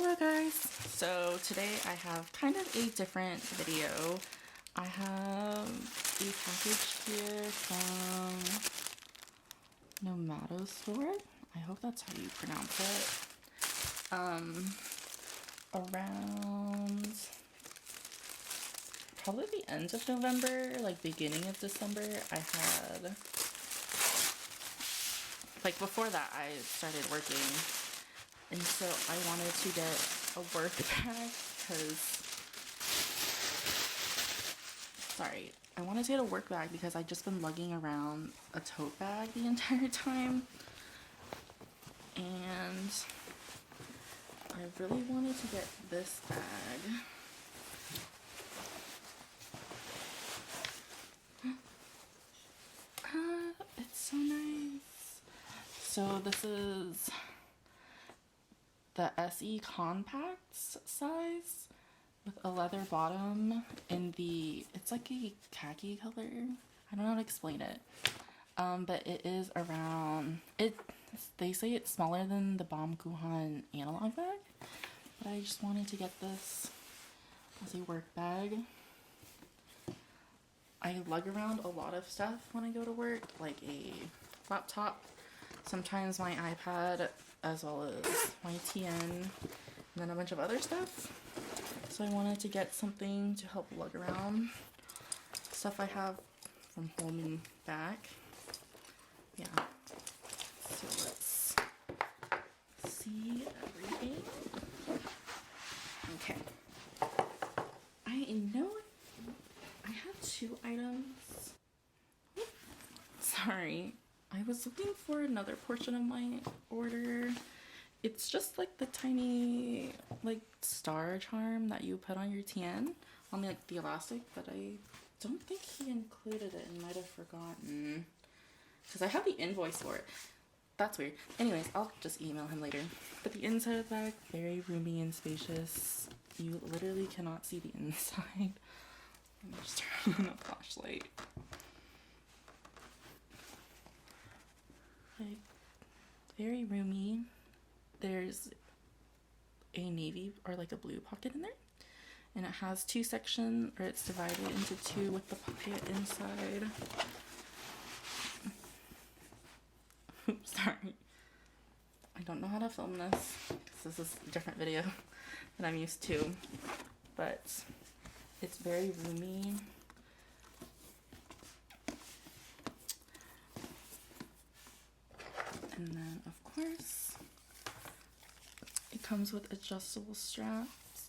Hello guys! So today I have kind of a different video. I have a package here from Nomado Store. I hope that's how you pronounce it. Around probably the end of November, like beginning of December, I had, like before that I started working. And so I wanted to get a work bag I wanted to get a work bag because I've just been lugging around a tote bag the entire time. And I really wanted to get this bag. It's so nice. So this is the SE Compact size with a leather bottom in the, it's like a khaki color. I don't know how to explain it. But it is around, they say it's smaller than the Baumkuchen analog bag, but I just wanted to get this as a work bag. I lug around a lot of stuff when I go to work, like a laptop, sometimes my iPad, as well as my TN, and then a bunch of other stuff. So I wanted to get something to help lug around stuff I have from home and back. Yeah. So let's see everything. Okay. I know I have two items. Sorry. I was looking for another portion of my order. It's just like the tiny like star charm that you put on your TN on the elastic, but I don't think he included it and might have forgotten because I have the invoice for it. That's weird. Anyways, I'll just email him later. But the inside of the bag, very roomy and spacious. You literally cannot see the inside. Let me just turn on a flashlight. Like, very roomy. There's a navy or like a blue pocket in there, and it has two sections, or it's divided into two with the pocket inside. Oops, sorry. I don't know how to film this because this is a different video than I'm used to, but it's very roomy. And then, of course, it comes with adjustable straps.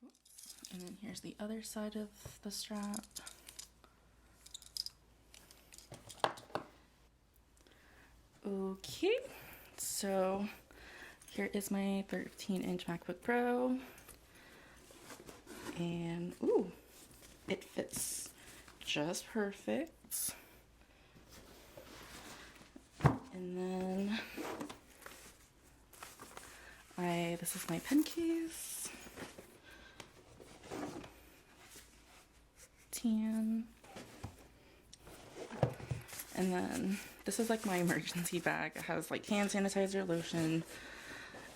Oops. And then here's the other side of the strap. Okay, so here is my 13-inch MacBook Pro. And, ooh, it fits just perfect. And then this is my pen case. Tan. And then this is like my emergency bag. It has like hand sanitizer, lotion,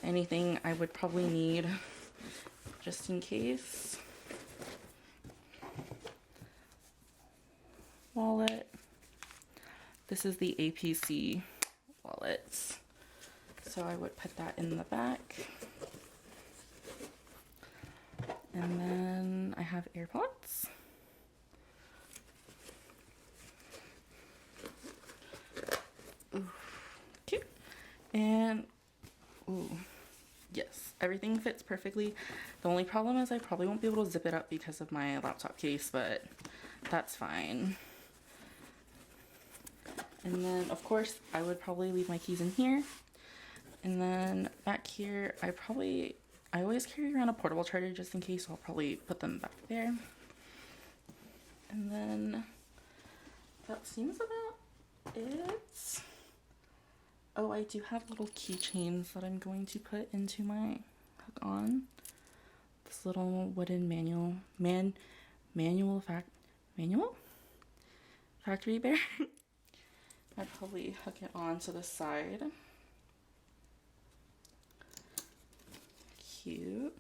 anything I would probably need just in case. Wallet. This is the APC wallet. So I would put that in the back. And then I have AirPods. Ooh, cute. And, ooh, yes, everything fits perfectly. The only problem is I probably won't be able to zip it up because of my laptop case, but that's fine. And then, of course, I would probably leave my keys in here. And then back here, I always carry around a portable charger just in case, so I'll probably put them back there. And then that seems about it. Oh, I do have little keychains that I'm going to put into my hook on. This little wooden manual factory bear. I'd probably hook it on to the side. cute.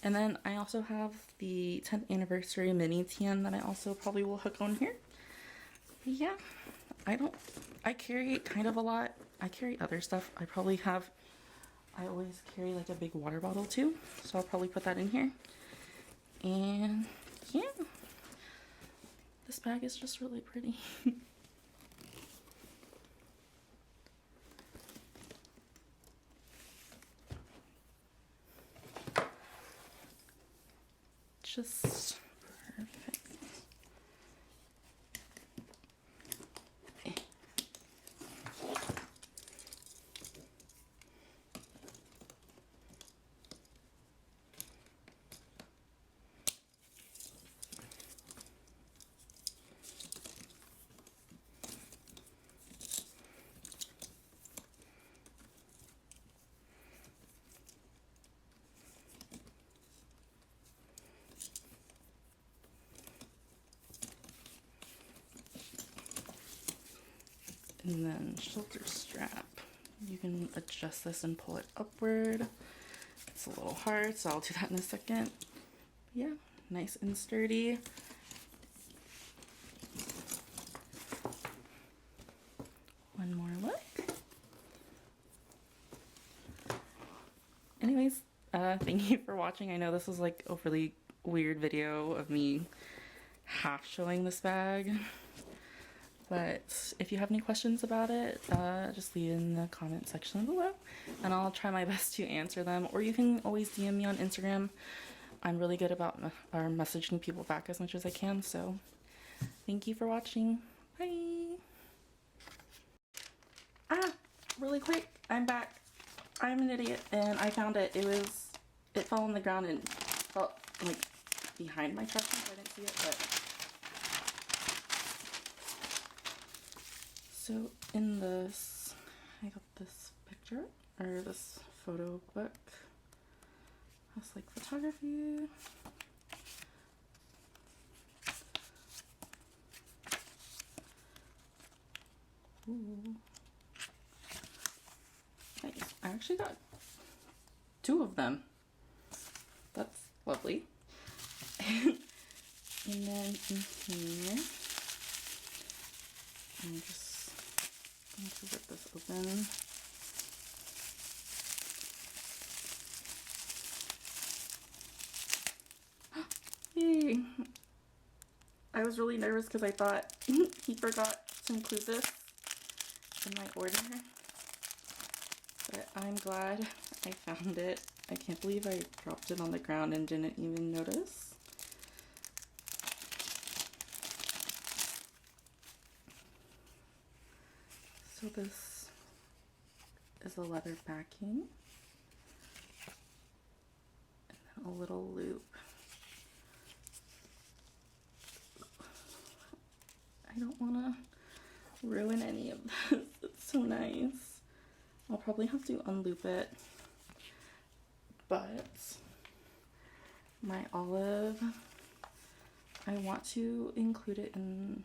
And then I also have the 10th anniversary mini tan that I also probably will hook on here. But yeah, I carry kind of a lot. I carry other stuff. I always carry like a big water bottle too. So I'll probably put that in here. And yeah, this bag is just really pretty. Just perfect. And then shoulder strap. You can adjust this and pull it upward. It's a little hard, so I'll do that in a second. Yeah, nice and sturdy. One more look. Anyways, thank you for watching. I know this was like a really weird video of me half showing this bag. But if you have any questions about it, just leave it in the comment section below and I'll try my best to answer them. Or you can always DM me on Instagram. I'm really good about messaging people back as much as I can. So thank you for watching. Bye. Really quick, I'm back. I'm an idiot and I found it. It fell on the ground and fell like behind my truck, so I didn't see it, but so in this, I got this picture, or this photo book. Has like photography. Ooh. Nice. I actually got 2 of them. That's lovely. And then in here, I'm just going to rip this open. Yay! I was really nervous because I thought he forgot to include this in my order. But I'm glad I found it. I can't believe I dropped it on the ground and didn't even notice. So this is a leather backing and then a little loop. I don't want to ruin any of this. It's so nice. I'll probably have to unloop it, but my olive, I want to include it in,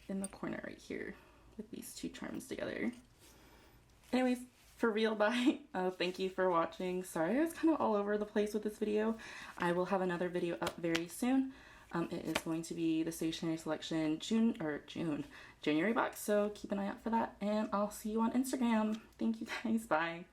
in the corner right here with these 2 charms together. Anyways, for real, bye. Thank you for watching. Sorry I was kind of all over the place with this video. I will have another video up very soon. It is going to be the stationery selection January box, so keep an eye out for that, and I'll see you on Instagram. Thank you guys. Bye.